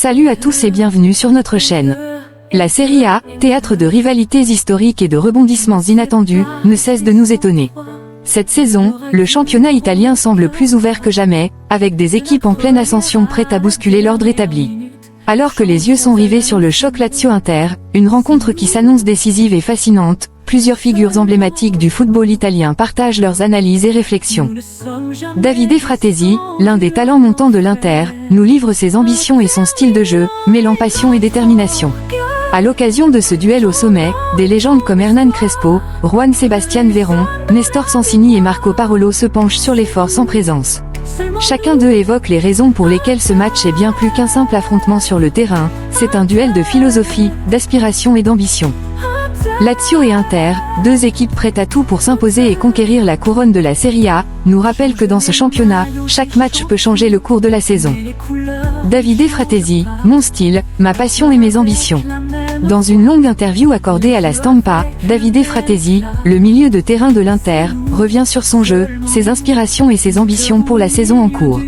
Salut à tous et bienvenue sur notre chaîne. La Serie A, théâtre de rivalités historiques et de rebondissements inattendus, ne cesse de nous étonner. Cette saison, le championnat italien semble plus ouvert que jamais, avec des équipes en pleine ascension prêtes à bousculer l'ordre établi. Alors que les yeux sont rivés sur le choc Lazio-Inter, une rencontre qui s'annonce décisive et fascinante, plusieurs figures emblématiques du football italien partagent leurs analyses et réflexions. Davide Fratesi, l'un des talents montants de l'Inter, nous livre ses ambitions et son style de jeu, mêlant passion et détermination. À l'occasion de ce duel au sommet, des légendes comme Hernan Crespo, Juan Sebastian Veron, Nestor Sansini et Marco Parolo se penchent sur les forces en présence. Chacun d'eux évoque les raisons pour lesquelles ce match est bien plus qu'un simple affrontement sur le terrain, c'est un duel de philosophie, d'aspiration et d'ambition. Lazio et Inter, deux équipes prêtes à tout pour s'imposer et conquérir la couronne de la Serie A, nous rappellent que dans ce championnat, chaque match peut changer le cours de la saison. Davide Fratesi, mon style, ma passion et mes ambitions. Dans une longue interview accordée à la Stampa, Davide Fratesi, le milieu de terrain de l'Inter, revient sur son jeu, ses inspirations et ses ambitions pour la saison en cours.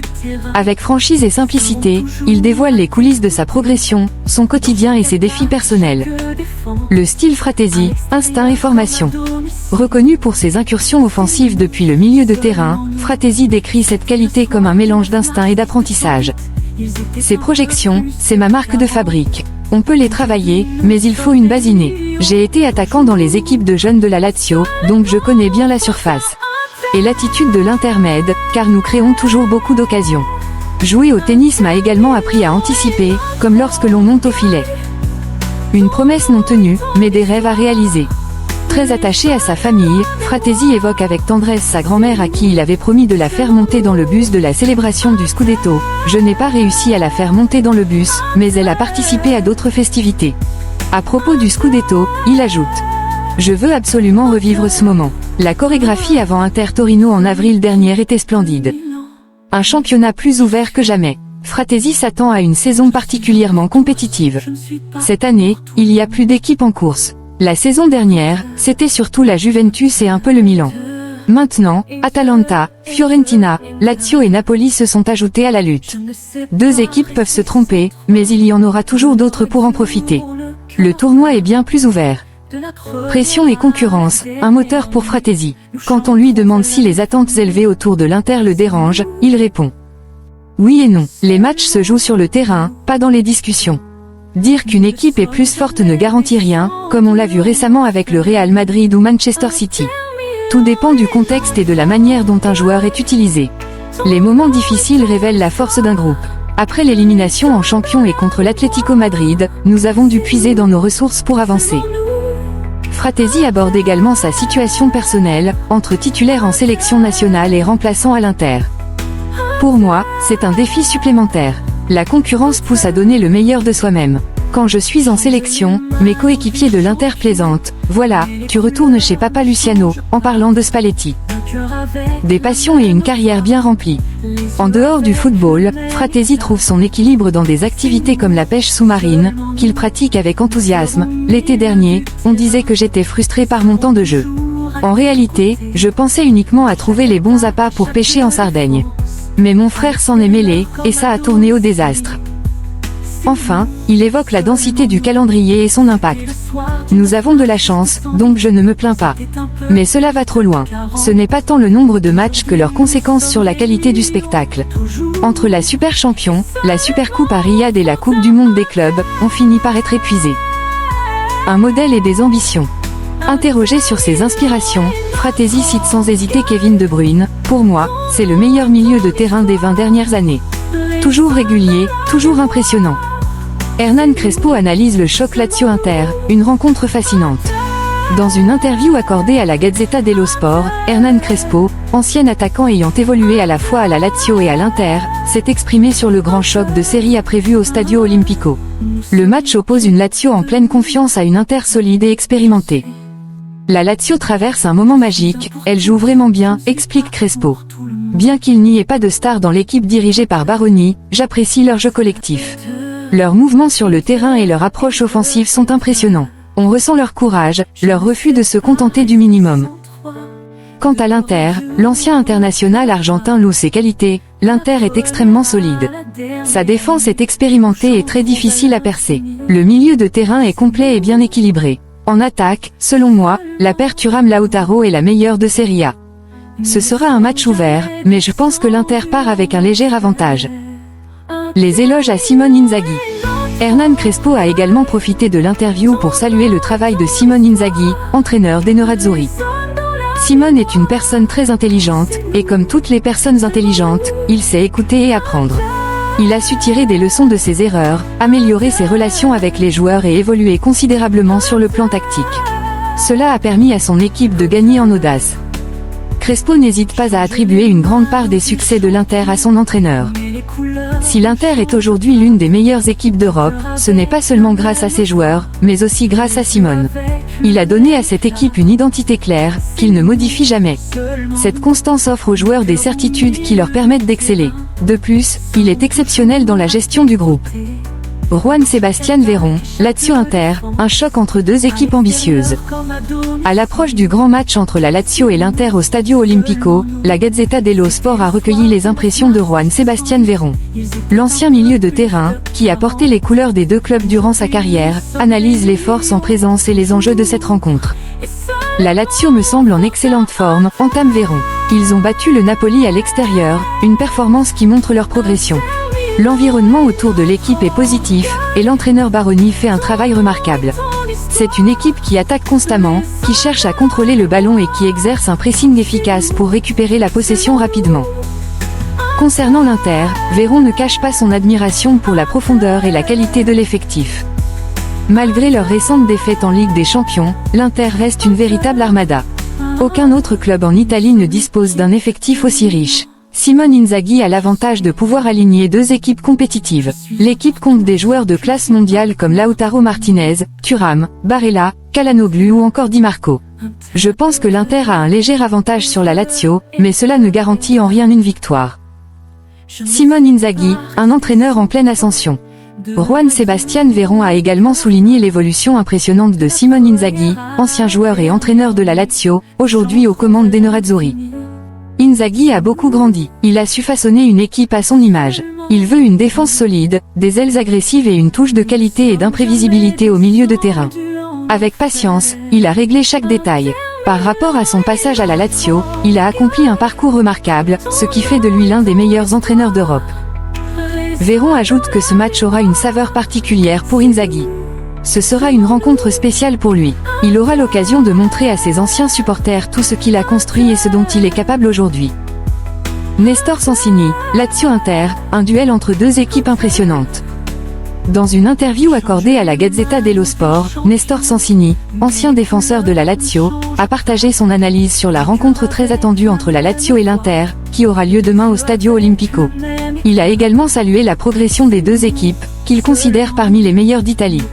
Avec franchise et simplicité, il dévoile les coulisses de sa progression, son quotidien et ses défis personnels. Le style Fratesi, instinct et formation. Reconnu pour ses incursions offensives depuis le milieu de terrain, Fratesi décrit cette qualité comme un mélange d'instinct et d'apprentissage. Ses projections, c'est ma marque de fabrique. On peut les travailler, mais il faut une base innée. J'ai été attaquant dans les équipes de jeunes de la Lazio, donc je connais bien la surface. Et l'attitude de l'intermède, car nous créons toujours beaucoup d'occasions. Jouer au tennis m'a également appris à anticiper, comme lorsque l'on monte au filet. Une promesse non tenue, mais des rêves à réaliser. Très attaché à sa famille, Fratesi évoque avec tendresse sa grand-mère à qui il avait promis de la faire monter dans le bus de la célébration du Scudetto. Je n'ai pas réussi à la faire monter dans le bus, mais elle a participé à d'autres festivités. À propos du Scudetto, il ajoute: je veux absolument revivre ce moment. La chorégraphie avant Inter Torino en avril dernier était splendide. Un championnat plus ouvert que jamais. Fratesi s'attend à une saison particulièrement compétitive. Cette année, il y a plus d'équipes en course. La saison dernière, c'était surtout la Juventus et un peu le Milan. Maintenant, Atalanta, Fiorentina, Lazio et Napoli se sont ajoutés à la lutte. Deux équipes peuvent se tromper, mais il y en aura toujours d'autres pour en profiter. Le tournoi est bien plus ouvert. Pression et concurrence, un moteur pour Fratesi. Quand on lui demande si les attentes élevées autour de l'Inter le dérangent, il répond: oui et non. Les matchs se jouent sur le terrain, pas dans les discussions. Dire qu'une équipe est plus forte ne garantit rien, comme on l'a vu récemment avec le Real Madrid ou Manchester City. Tout dépend du contexte et de la manière dont un joueur est utilisé. Les moments difficiles révèlent la force d'un groupe. Après l'élimination en champion et contre l'Atlético Madrid, nous avons dû puiser dans nos ressources pour avancer. Fratesi aborde également sa situation personnelle, entre titulaire en sélection nationale et remplaçant à l'Inter. Pour moi, c'est un défi supplémentaire. La concurrence pousse à donner le meilleur de soi-même. Quand je suis en sélection, mes coéquipiers de l'Inter plaisantent: voilà, tu retournes chez Papa Luciano, en parlant de Spalletti. Des passions et une carrière bien remplie. En dehors du football, Fratesi trouve son équilibre dans des activités comme la pêche sous-marine, qu'il pratique avec enthousiasme. L'été dernier, on disait que j'étais frustré par mon temps de jeu. En réalité, je pensais uniquement à trouver les bons appâts pour pêcher en Sardaigne. Mais mon frère s'en est mêlé, et ça a tourné au désastre. Enfin, il évoque la densité du calendrier et son impact. Nous avons de la chance, donc je ne me plains pas. Mais cela va trop loin. Ce n'est pas tant le nombre de matchs que leurs conséquences sur la qualité du spectacle. Entre la Super Champion, la Super Coupe à Riyad et la Coupe du Monde des clubs, on finit par être épuisé. Un modèle et des ambitions. Interrogé sur ses inspirations, Fratesi cite sans hésiter Kevin De Bruyne. Pour moi, c'est le meilleur milieu de terrain des 20 dernières années. Toujours régulier, toujours impressionnant. Hernan Crespo analyse le choc Lazio-Inter, une rencontre fascinante. Dans une interview accordée à la Gazzetta dello Sport, Hernan Crespo, ancien attaquant ayant évolué à la fois à la Lazio et à l'Inter, s'est exprimé sur le grand choc de Serie A prévu au Stadio Olimpico. Le match oppose une Lazio en pleine confiance à une Inter solide et expérimentée. La Lazio traverse un moment magique, elle joue vraiment bien, explique Crespo. Bien qu'il n'y ait pas de star dans l'équipe dirigée par Baroni, j'apprécie leur jeu collectif. Leurs mouvements sur le terrain et leur approche offensive sont impressionnants. On ressent leur courage, leur refus de se contenter du minimum. Quant à l'Inter, l'ancien international argentin loue ses qualités, l'Inter est extrêmement solide. Sa défense est expérimentée et très difficile à percer. Le milieu de terrain est complet et bien équilibré. En attaque, selon moi, la paire Thuram-Lautaro est la meilleure de Serie A. Ce sera un match ouvert, mais je pense que l'Inter part avec un léger avantage. Les éloges à Simone Inzaghi. Hernan Crespo a également profité de l'interview pour saluer le travail de Simone Inzaghi, entraîneur des Nerazzurri. Simone est une personne très intelligente, et comme toutes les personnes intelligentes, il sait écouter et apprendre. Il a su tirer des leçons de ses erreurs, améliorer ses relations avec les joueurs et évoluer considérablement sur le plan tactique. Cela a permis à son équipe de gagner en audace. Crespo n'hésite pas à attribuer une grande part des succès de l'Inter à son entraîneur. Si l'Inter est aujourd'hui l'une des meilleures équipes d'Europe, ce n'est pas seulement grâce à ses joueurs, mais aussi grâce à Simone. Il a donné à cette équipe une identité claire, qu'il ne modifie jamais. Cette constance offre aux joueurs des certitudes qui leur permettent d'exceller. De plus, il est exceptionnel dans la gestion du groupe. Juan Sebastián Veron, Lazio Inter, un choc entre deux équipes ambitieuses. À l'approche du grand match entre la Lazio et l'Inter au Stadio Olimpico, la Gazzetta dello Sport a recueilli les impressions de Juan Sebastián Veron. L'ancien milieu de terrain, qui a porté les couleurs des deux clubs durant sa carrière, analyse les forces en présence et les enjeux de cette rencontre. La Lazio me semble en excellente forme, entame Veron. Ils ont battu le Napoli à l'extérieur, une performance qui montre leur progression. L'environnement autour de l'équipe est positif, et l'entraîneur Baroni fait un travail remarquable. C'est une équipe qui attaque constamment, qui cherche à contrôler le ballon et qui exerce un pressing efficace pour récupérer la possession rapidement. Concernant l'Inter, Veron ne cache pas son admiration pour la profondeur et la qualité de l'effectif. Malgré leur récente défaite en Ligue des Champions, l'Inter reste une véritable armada. Aucun autre club en Italie ne dispose d'un effectif aussi riche. Simone Inzaghi a l'avantage de pouvoir aligner deux équipes compétitives. L'équipe compte des joueurs de classe mondiale comme Lautaro Martinez, Thuram, Barella, Calhanoglu ou encore Di Marco. Je pense que l'Inter a un léger avantage sur la Lazio, mais cela ne garantit en rien une victoire. Simone Inzaghi, un entraîneur en pleine ascension. Juan Sebastián Veron a également souligné l'évolution impressionnante de Simone Inzaghi, ancien joueur et entraîneur de la Lazio, aujourd'hui aux commandes des Nerazzurri. Inzaghi a beaucoup grandi. Il a su façonner une équipe à son image. Il veut une défense solide, des ailes agressives et une touche de qualité et d'imprévisibilité au milieu de terrain. Avec patience, il a réglé chaque détail. Par rapport à son passage à la Lazio, il a accompli un parcours remarquable, ce qui fait de lui l'un des meilleurs entraîneurs d'Europe. Veron ajoute que ce match aura une saveur particulière pour Inzaghi. Ce sera une rencontre spéciale pour lui. Il aura l'occasion de montrer à ses anciens supporters tout ce qu'il a construit et ce dont il est capable aujourd'hui. Nestor Sansini, Lazio Inter, un duel entre deux équipes impressionnantes. Dans une interview accordée à la Gazzetta dello Sport, Nestor Sansini, ancien défenseur de la Lazio, a partagé son analyse sur la rencontre très attendue entre la Lazio et l'Inter, qui aura lieu demain au Stadio Olimpico. Il a également salué la progression des deux équipes, qu'il considère parmi les meilleures d'Italie.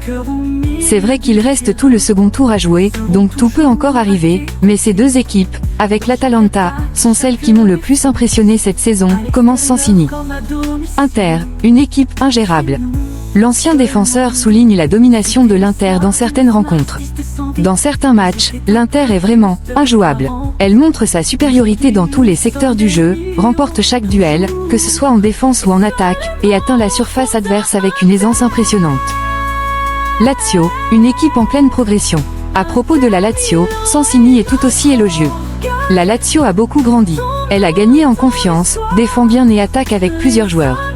C'est vrai qu'il reste tout le second tour à jouer, donc tout peut encore arriver, mais ces deux équipes, avec l'Atalanta, sont celles qui m'ont le plus impressionné cette saison, commence Sansini. Inter, une équipe ingérable. L'ancien défenseur souligne la domination de l'Inter dans certaines rencontres. Dans certains matchs, l'Inter est vraiment injouable. Elle montre sa supériorité dans tous les secteurs du jeu, remporte chaque duel, que ce soit en défense ou en attaque, et atteint la surface adverse avec une aisance impressionnante. Lazio, une équipe en pleine progression. À propos de la Lazio, Sansini est tout aussi élogieux. La Lazio a beaucoup grandi. Elle a gagné en confiance, défend bien et attaque avec plusieurs joueurs.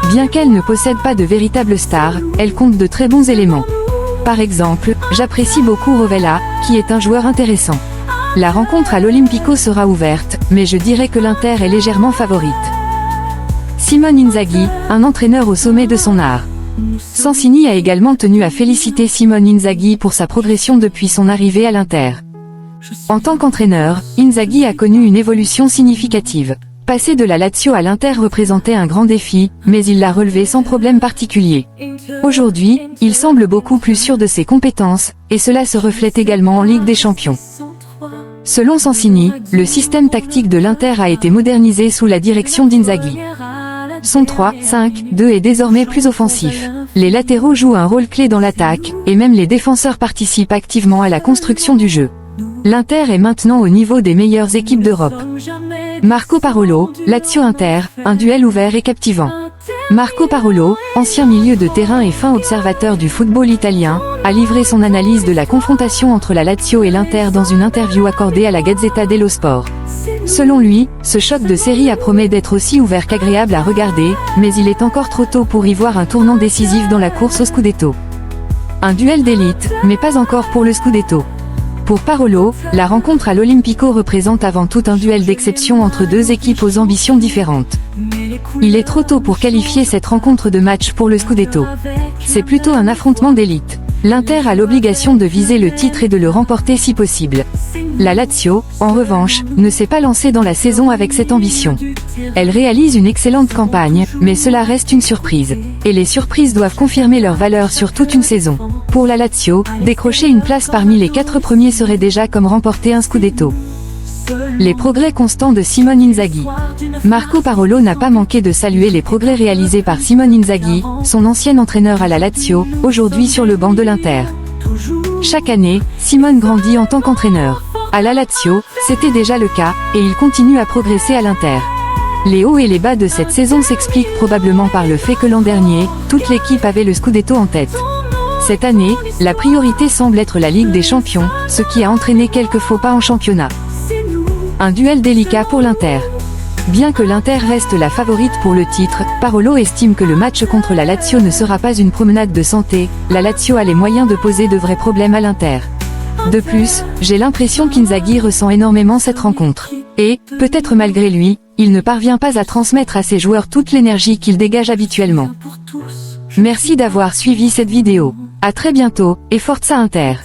Bien qu'elle ne possède pas de véritables stars, elle compte de très bons éléments. Par exemple, j'apprécie beaucoup Rovella, qui est un joueur intéressant. La rencontre à l'Olimpico sera ouverte, mais je dirais que l'Inter est légèrement favorite. Simone Inzaghi, un entraîneur au sommet de son art. Sansini a également tenu à féliciter Simone Inzaghi pour sa progression depuis son arrivée à l'Inter. En tant qu'entraîneur, Inzaghi a connu une évolution significative. Passer de la Lazio à l'Inter représentait un grand défi, mais il l'a relevé sans problème particulier. Aujourd'hui, il semble beaucoup plus sûr de ses compétences, et cela se reflète également en Ligue des Champions. Selon Sansini, le système tactique de l'Inter a été modernisé sous la direction d'Inzaghi. Son 3-5-2 est désormais plus offensif. Les latéraux jouent un rôle clé dans l'attaque, et même les défenseurs participent activement à la construction du jeu. L'Inter est maintenant au niveau des meilleures équipes d'Europe. Marco Parolo, Lazio Inter, un duel ouvert et captivant. Marco Parolo, ancien milieu de terrain et fin observateur du football italien, a livré son analyse de la confrontation entre la Lazio et l'Inter dans une interview accordée à la Gazzetta dello Sport. Selon lui, ce choc de Serie A promet d'être aussi ouvert qu'agréable à regarder, mais il est encore trop tôt pour y voir un tournant décisif dans la course au Scudetto. Un duel d'élite, mais pas encore pour le Scudetto. Pour Parolo, la rencontre à l'Olimpico représente avant tout un duel d'exception entre deux équipes aux ambitions différentes. Il est trop tôt pour qualifier cette rencontre de match pour le Scudetto. C'est plutôt un affrontement d'élite. L'Inter a l'obligation de viser le titre et de le remporter si possible. La Lazio, en revanche, ne s'est pas lancée dans la saison avec cette ambition. Elle réalise une excellente campagne, mais cela reste une surprise. Et les surprises doivent confirmer leur valeur sur toute une saison. Pour la Lazio, décrocher une place parmi les 4 premiers serait déjà comme remporter un Scudetto. Les progrès constants de Simone Inzaghi. Marco Parolo n'a pas manqué de saluer les progrès réalisés par Simone Inzaghi, son ancien entraîneur à la Lazio, aujourd'hui sur le banc de l'Inter. Chaque année, Simone grandit en tant qu'entraîneur. À la Lazio, c'était déjà le cas, et il continue à progresser à l'Inter. Les hauts et les bas de cette saison s'expliquent probablement par le fait que l'an dernier, toute l'équipe avait le Scudetto en tête. Cette année, la priorité semble être la Ligue des Champions, ce qui a entraîné quelques faux pas en championnat. Un duel délicat pour l'Inter. Bien que l'Inter reste la favorite pour le titre, Parolo estime que le match contre la Lazio ne sera pas une promenade de santé, la Lazio a les moyens de poser de vrais problèmes à l'Inter. De plus, j'ai l'impression qu'Inzaghi ressent énormément cette rencontre. Et, peut-être malgré lui, il ne parvient pas à transmettre à ses joueurs toute l'énergie qu'il dégage habituellement. Merci d'avoir suivi cette vidéo. À très bientôt, et Forza Inter.